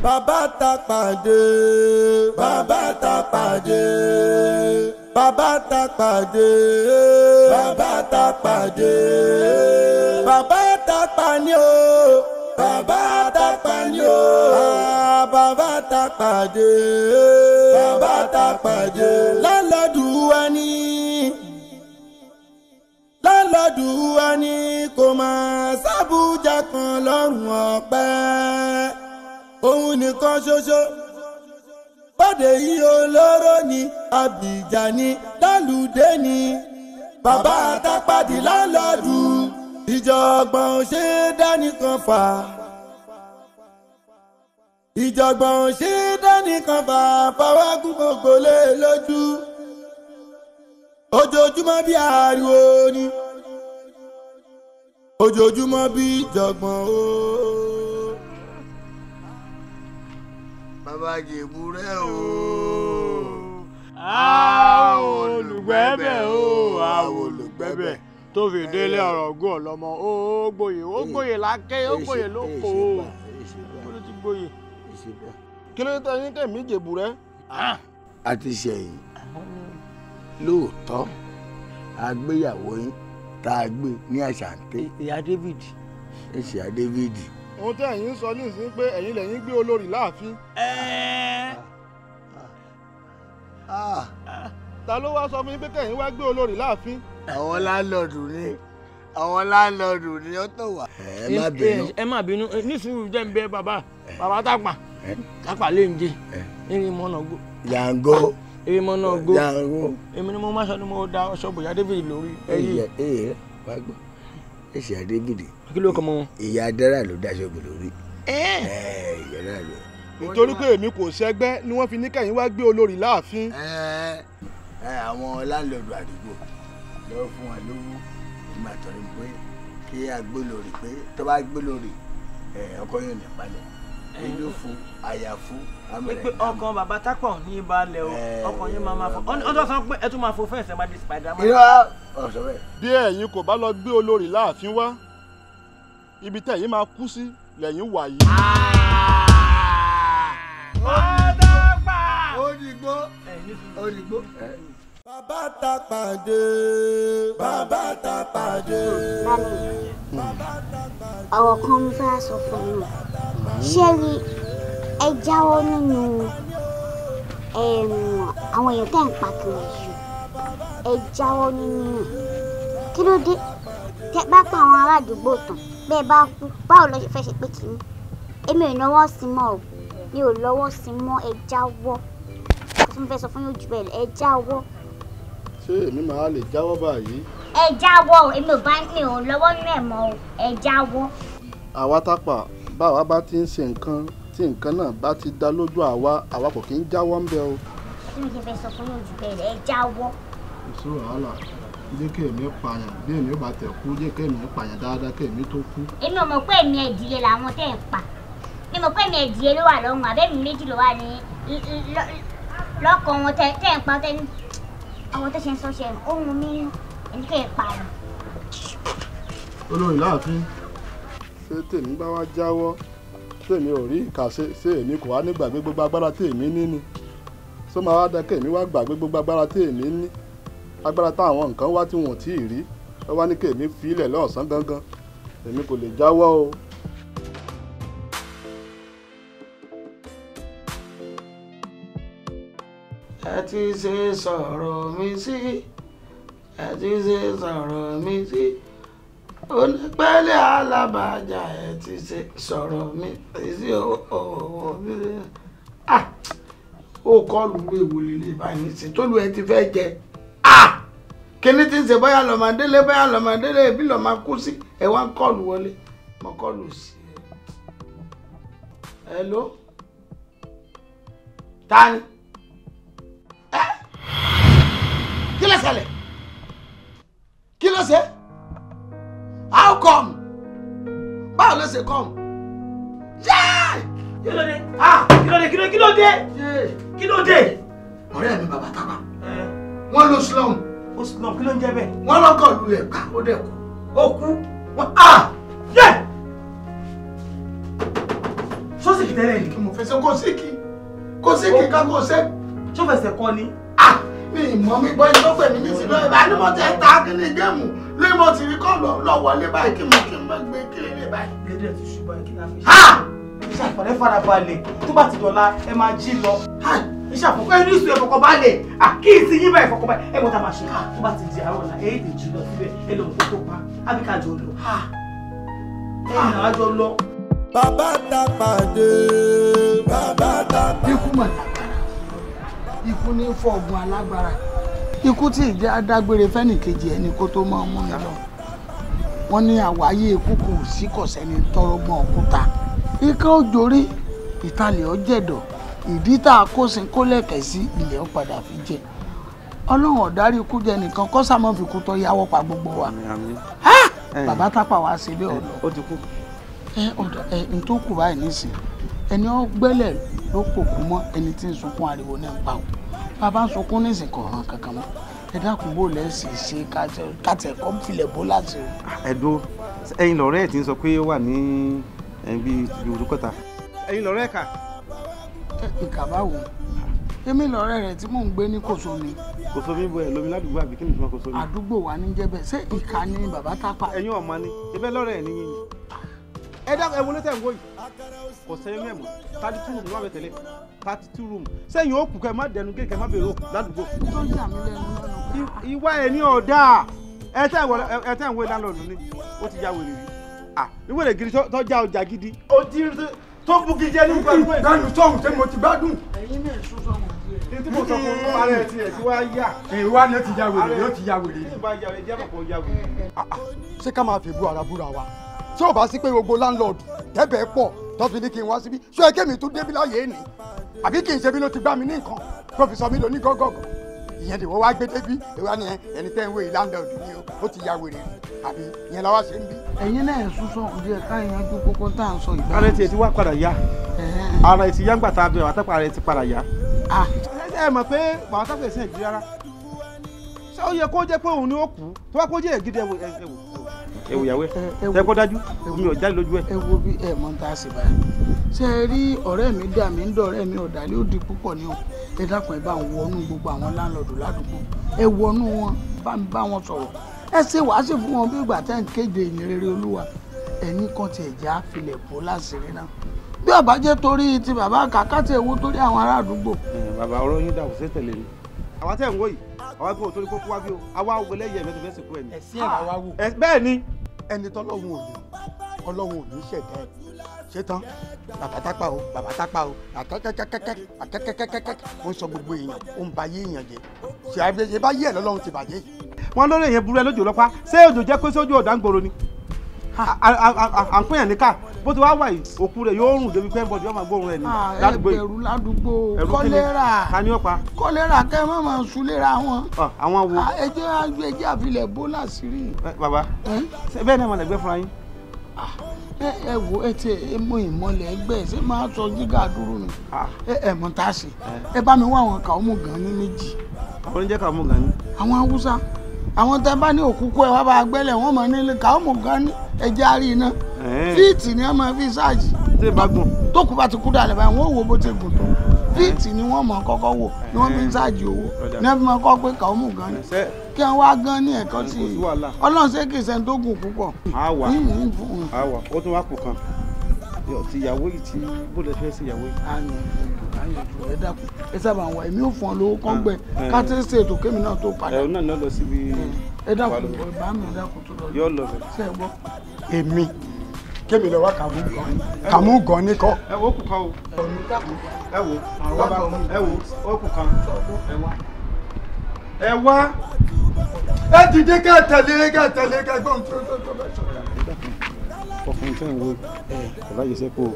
bàbá ta pàdé bàbá ta pàdé bàbá ta pàdé bàbá ta pàdé bàbá ta pàní o bàbá ta pàní o bàbá ta pàdé bàbá ta pàdé lálọ́dúnwá ní lálọ́dúnwá ní kò máa sábújà kan lọ́rùn ọ̀pẹ òun nìkan ṣoṣo bọ́dé yìí olóró ni Abidjan ni lálùdé ni bàbá àtàpàdé lálọ́dù ìjọ̀gbọ̀n ṣe dánìkan fà ìjọ̀gbọ̀n ṣe dánìkan fà fọwọ́gùn gbogbo lé lójú ojoojúmọ́ bí ariwo ni ojoojúmọ́ bí ìjọ̀gbọ̀n o. Bàbá Jèbúrẹ́ o. Àwọn olùgbẹ́bẹ̀ o, àwọn olùgbẹ́bẹ̀ tó fi délé ọ̀rọ̀ ogún ọ̀lọ́mọ ó gbòye lákè ó gbòye lóko ó ló ti gbòye. Kí ló dé tẹ́ yín kẹ́mi Jèbúrẹ́? A ti ṣẹ̀yìn lóòótọ́ àgbéyàwó yín tá a gbé ní Àṣàǹtẹ̀. Ìyá David. Ìyá David. Ohun tí ẹ̀yin ń sọ nísìnyí pé ẹ̀yin lẹ̀yin gbé olórí láàfin. Ta ló wá sọ fún yín pé kẹ́yin wá gbé olórí láàfin? Àwọn láńlọ́ọ̀dù ni àwọn láńlọ́ọ̀dù ni ó tó wà. Ẹ má bínú nísìnyí jẹ́ ń bẹ bàbá tápà lè ń jẹ irin mọ́nà gbó. Jàǹgó. Irin mọ́nà gbó. Jàǹgó. Èmi ni mo máa sọ ni mo da ṣọ́ọ̀bù Ìyá David lórí. Wá gbọ́ Ìyá David. Kí ló kọ́ mọ́ wọn? Ìyá Dára ló dá ṣọ́ọ̀bù lórí. Ìyá Dára ló. Nítorí pé èmi kò ṣẹgbẹ́ ni wọ́n fi ní kẹ́yin wá gbé olórí láàfin. Àwọn láńlọ́ọ̀dù àdúgbò lọ́wọ́ fún wa lówó ìgbà tó ní pé kí a gbé lórí pé tó bá gbé lórí ọkọ yóò ní palẹ̀ inú fún àyà fún amẹ̀rẹ̀. pé ọkàn bàbá tápọ̀ ní balẹ̀ o ọkàn yín máa fọ ọjọ́ sọ pé ẹ tún máa fọ fẹ́ẹ̀sì máa di Spiderman. irọ́ ọ̀sọ̀ bẹ́ẹ̀. Bí ẹ̀yin kò bá lọ gbé olórí láàfin wá ibi tẹ̀yin máa kú sí lẹ́yìn wà yìí. Òdìgbò. Bàbá ta pàdé bàbá ta pàdé. Ọ̀rọ̀ kan mo fẹ́ sọ fún yín ṣé rí ẹ jáwọ́ nínú àwọn èèyàn tẹ́ ń pa kiri yìí ẹ jáwọ́ nínú kí ló dé tẹ́ bá pa àwọn ará àdúgbò tán bẹ́ẹ̀ bá kú báwo lọ ṣe fẹ́ ṣe pé kí ni èmi ò lọ́wọ́ sí mọ́ o mi ò lọ́wọ́ sí mọ́ ẹ jáwọ́ kí mo fẹ́ sọ fún yín ojú bẹ́ẹ̀ ẹ jáwọ́. Ṣé èmi máa lè jáwọ́ báyìí? Ẹ jáwọ́ èmi ò lọ́wọ́ nínú ẹ̀ mọ́ o ẹ jáwọ́. Àwa tápà báwa bá ti ń ṣe nǹkan tí nǹkan náà bá ti dá lójú àwa kò kí ń jáwọ́ ń bẹ o. Kí ni kí n fẹ́ sọ fún yín ojú bẹ́ẹ̀ ẹ jáwọ́. Èso wàhálà jẹ́ kí èmi pààyàn bí èmi ò bá tẹ̀ kú jẹ́ kí èmi pààyàn dáadáa kí èmi tó kú. Èmi ò mọ̀ pé èmi ẹ̀dìyẹ làwọn tẹ̀ ń pa mi mọ̀ pé èmi ẹ̀dìyẹ ló wà lọ́rùn àbẹ́mi méjì ló wà ní lọ́kàn wọn tẹ̀ ń pa tẹ́ ní àwọn tó ṣe ń sọ́ṣẹ́ ohun mi ẹni kẹ́ ẹ̀ pààyàn. Olórí láàfin ṣé tèmi bá wá jáwọ́ tèmi ò rí ìkà ṣe èmi kò wá ní gbàgbé gbogbo agbára tèmi ní ni ṣó máa wá dá kèmi wá gbàgbé gbogbo agbára tèmi ní agbára táwọn nǹkan wá tí wọn ò tí ì rí wọ́n wá ní kèmi fi ilẹ̀ lọ́sàn-án gangan èmi kò lè jáwọ́ o. Ẹ ti ṣe sọ̀rọ̀ mi sí ẹ ti ṣe sọ̀rọ̀ mi sí onípẹ̀lẹ̀ alábàájà ẹ ti ṣe sọ̀rọ̀ mi sí ọ̀wọ̀ mi. Ó kọlù ewu lílé báyìí sí tólú ẹ ti fẹ́ jẹ kíní tí ń ṣe bóyá lọ́mọdélé bí lọ́mọ kú sí ẹ wá ń kọlù wọlé mọ kọlù sí ẹ. Hello? Ta ni? Kí ló ṣẹlẹ̀? Kí ló ṣe? How come? Báwo ló ṣe come? Kí ló dé? Kí ló dé? Kí ló dé? Ọ̀rẹ́ mi bàbá tápà wọ́n ló slum. Ó slum kí ló ń jẹ́ bẹ́ẹ̀? Wọ́n lọ́kọ̀ lulẹ̀ ká ó dẹ̀ kú. Ó kú. Sọ́sì kìtẹ́lẹ̀ ni. fẹsẹ̀ kò sí kí ká kò sẹ́. ṣó fẹsẹ̀ kọ́ ni. Mi ìmọ̀ mi gbọ́ ẹni tó pè mí ní sílẹ̀ ìbá ní mo ti ta kí ni géèmù lé mo ti rí kọ́ lọ wọlé báyìí kí n bá gbé kiri lé báyìí. lédè ti ṣubú ẹ kí la fi ṣe. iṣẹ́ àfọ̀rẹ́ farabalẹ̀ tó bá ti dọ̀la ẹ máa jí lọ. iṣẹ́ àfọ̀kọ́ ẹni ìsú ẹ̀fọ̀kọ̀balẹ̀ àkíyèsí yín bá ẹ̀fọ̀kọ̀balẹ̀ ẹ mọ̀ tá a máa ṣe tó bá ti di àárọ̀ ọ̀la ẹ̀ èdè jù lọ síbẹ̀ ẹ lọ fún tó pa ábíkájọ lọ. ẹ nà á jọ lọ. bàbá ta pàdé bàbá ta pàdé. Ikú mà lágbára ikú ní fọ́ọ̀gùn alágbára ikú tí ìjẹ́ adágbére fẹ́nìkejì ẹni kó tó máa mú mi lọ. Wọ́n ní àwáyé ikú kò sí kọ̀sẹ́ni tọrọgbọ́n òkúta ika òjòrí ìtàlẹ̀ ọ̀jẹ̀dọ̀ ìdí tá a kó sin kó lẹ̀kẹ̀ sí ilẹ̀ ó padà fi jẹ Ọlọ́run ọ̀dárí ikú jẹ nìkan kọ́ sàmọ́ fi kú tọ́ yáwọ́ pa gbogbo wa. Bàbá Tápà wá sí ilé ọ̀lọ́ ó ti kú. n tó kù báyìí nísìn ẹni ó gbẹ́lẹ̀ ló pòkú mọ́ ẹni tí ń sunkún ariwo ní pa o bàbá ń sunkún nísìn kò hàn kankan mọ́ ẹ dákun bó lẹ́sìn ṣe kàtẹ́ kọ́ filẹ̀ bó láti rí. ẹ̀dùn ẹ̀yin lọ̀rẹ́ ẹ̀ ti ń sọ pé ó wà ní bí olùkọ́ta ẹ̀yin lọ̀rẹ́ ẹ̀ka. ìkà báwo èmi lọ̀rẹ́ rẹ̀ tí mò ń gbé ní Kòsómi. Kòsómi bọ ẹ lómi ládùúgbò àbí kí ni ìtumọ̀ Kòsómi. àdúgbò wa ní jẹ́bẹ̀ ṣé ìkà ni bàbá Tápà. ẹ̀yin ọ̀ma ni ibẹ̀ lọ́rẹ́ ẹ̀ níyìn ni. ẹ dá ẹ wọlé tẹ̀ ń wọ yìí kò sẹ́yìn mẹ́mọ́ 32 room wà bẹ tẹ́lẹ̀ 32 room sẹ́yìn ó kù kẹ́ má dẹnu kéèké má bèrè òkú ládùúgbò. tó yà mí lẹ́nu lọ́nà. ìwà ẹ̀ ní ọ̀dà ẹ tẹ́ ń wé lálọ́ọ̀dún ni ó ti ya wèrè rí ìwé gidi tó já ọjà gidi. ó ti tó bugi jẹ ní gbàgbọ́ ẹ̀. kánú sọ̀hún ṣé mo ti gbádùn. ẹ̀yin náà sún sọ́mọ díẹ̀. ní tí mo sọ fún ara ẹ̀ tiẹ̀ tí wàá yà. ìwà ni ó ti ya wèrè yóò ti ya wèrè. ní ìbá ya ẹ jẹ́ àpapọ̀ ya wèrè. ṣé ká máa fi bu ara búra wa tí ò bá sí pé gbogbo láńlọ́ọ̀dù tẹ́bẹ̀ pọ̀ tó fi ní kí n wá síbí ṣé ẹ kémi tún débí láyé ni àbí kì í ṣe bí ló ti gbá mi ní nǹkan tó fi sọ mí lọ ní gọ́gọ́gọ́ ìyẹn lè wọ́n wá gbé débí ìwà ni ẹni tẹ́ ń wé láńlọ́ọ̀dù ni ó ti ya wèrè àbí ìyẹn làwa ṣe ń bí. ẹ̀yin náà sún sọ́mọ díẹ̀ káyọ̀ yanjú kókó tá à ń sọ ìgbà. ara ẹ ti wá padà yá ara ẹ ti yá ńgbà tá a bẹ wà tápà ara ẹ ti padà yá. ẹ mọ̀ pé wàá tápà ẹ̀sìn ẹ̀jú rárá ṣé ó yẹ kó jẹ́ pé òun ni ó kú tó wá kó jẹ́ ègidì ẹ̀wò ìyàwó ẹ kó dájú omi ò jáde lójú ẹ. ẹ wo bí ẹ mọ tá a sì báyìí ṣe é rí ọ̀rẹ́ mi dà mí ń dọ̀rẹ́ mi ọ̀dàlẹ́ òdì púpọ̀ ní o ẹ dákun ẹ bá ń wọnú gbogbo àwọn láńlọ́ọ̀dù ládùúgbò ẹ wọnú wọn bá wọn sọ̀rọ̀ ẹ ṣe wàásù fún wọn bí ìgbà tẹ́ ń kéde ìyìn rere Olúwa ẹni kan ti ẹ̀jẹ̀ á filẹ̀ bó láṣìírí náà bí ọba jẹ́ torí ti bàbá kàkà tí ewu torí àwọn ará àdúgbò. bàbá ọ̀rọ̀ yín dà kó sí tẹ̀lé ni àwa tẹ̀ ń wò yìí àwa gbọ́ torí kókó wá bí o àwa wo lẹ́yìn ẹ̀mẹ́tò fẹ́ sìnkú ẹ̀ ni. ẹ̀sìn ẹ̀ làwa wò. bẹ́ẹ̀ ni. ẹni tọ́lọ́hun ò ní Ọlọ́hun ò ní ṣẹ̀dá ẹ̀ ṣé tán bàbá Tápà o bàbá Tápà o àkẹ́kẹ́kẹ́kẹ́kẹ́ ó ń sọ gbogbo èèyàn ó ń ba yé èèyàn jẹ ṣe àbẹ̀yẹ bá yé ẹ̀ lọ́lọ́run ti bàjẹ́ yìí. wọn lórí èèyàn burú ẹ lójú ọlọ́pàá ṣé òjò jẹ́ pé sójú ọ̀dà ń gbòòrò ni à ń pèyàn níkà bó ti wá wà yìí òkú rẹ̀ yóò rùn débi pé bọ́dì yóò máa gbóòórùn ẹ̀ ní ládùúgbò yìí. ẹgbẹ̀rún ládùúgbò kọ́lẹ́rà ta ni ó pa. kọ́lẹ́rà kẹ́ mọ́ máa súlera wọn. àwọn wo. ẹjẹ́ àfilẹ̀ bó láṣìírí. bàbá bẹ́ẹ̀ ni àmàlẹ́gbẹ́ fúnra yín. ẹ wo ẹ ti mú ìmọ̀lẹ̀ ẹgbẹ́ ṣé máa sọ gíga dúró ni ẹ mọ̀ tá a ṣe ẹ bá mi wá àwọn kàómù gan ní méjì. àwọn oníjẹ́ kàómù gan ní. àwọn Haúsá àwọn tẹ bá ní òkúkú ẹ wá bá gbẹ́lẹ̀ wọ́n mọ̀ nílé kàómù gan ní ẹjẹ́ àárí iná fíìtì ni wọ́n máa fi ṣáàjì. tí ì bá gùn. tó kù bá ti kú dàlẹ́ báyìí wọ́n wo bó ti gùn tó fíìtì ni wọ́n mọ̀ kọ́kọ́ wò ni wọ́n fi ń ṣáàjì owó ní wọ́n fi máa kọ́ pé kàómù gan ní kí wọ́n wá gan ní ẹ̀kọ́ sí i Ọlọ́run ṣé kì í ṣe tó gùn púpọ̀. àwa ó tún wá kù kan ti ìyàwó yìí tí bó lè fẹ́ sí ìyàwó yìí. àyànjú ẹ dákun ẹ sábà wà èmi ò fún ọ lówó kán gbẹ káté ṣètò kémi náà tó padà. ẹ̀rọ náà lọ síbi. ẹ dákun bá mi ẹ dákun tó lọ. yóò lọ bẹ. ṣe é gbọ́. èmi kémi lọ wá kàmú gan ní kọ́. ẹ wo kù kan o. ẹ wo ẹ wo ó kù kan. ẹ wá. ẹ dìde kẹ́ tẹ̀lé kẹ́ gbọ́n tó bẹ̀ sọ̀rọ̀. ọkùnrin tẹ́ ń wo ọ̀la yìí sẹ́kọ̀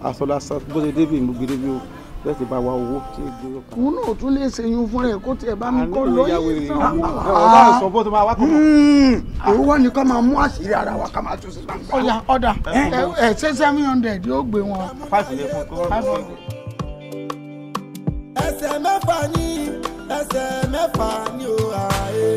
àsọlá bó ṣe débi ìmúgbé débi o bẹ́ẹ̀ ti bá wa owó tí ègbé yóò kà. òun náà tún lè ṣe yún fún rẹ kó tiẹ̀ bá mi kọ́ lóyún sàn. ọ̀la sọ bó ti máa wá kọ́. òun wá ní ká máa mú àṣírí ara wa ká máa tún sí gbangba. ọ̀dà ẹ ṣe 700 yóò gbé wọn. 5 yẹn fún kọ́. ẹsẹ̀ mẹ́fà ní ẹsẹ̀ mẹ́fà ní o àyè.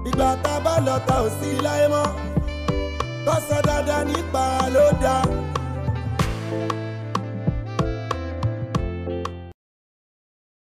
ìgbà tá a bá lọ ta ò sí láyé mọ́ kọ́sọ̀ dáadáa nípa ló dáa.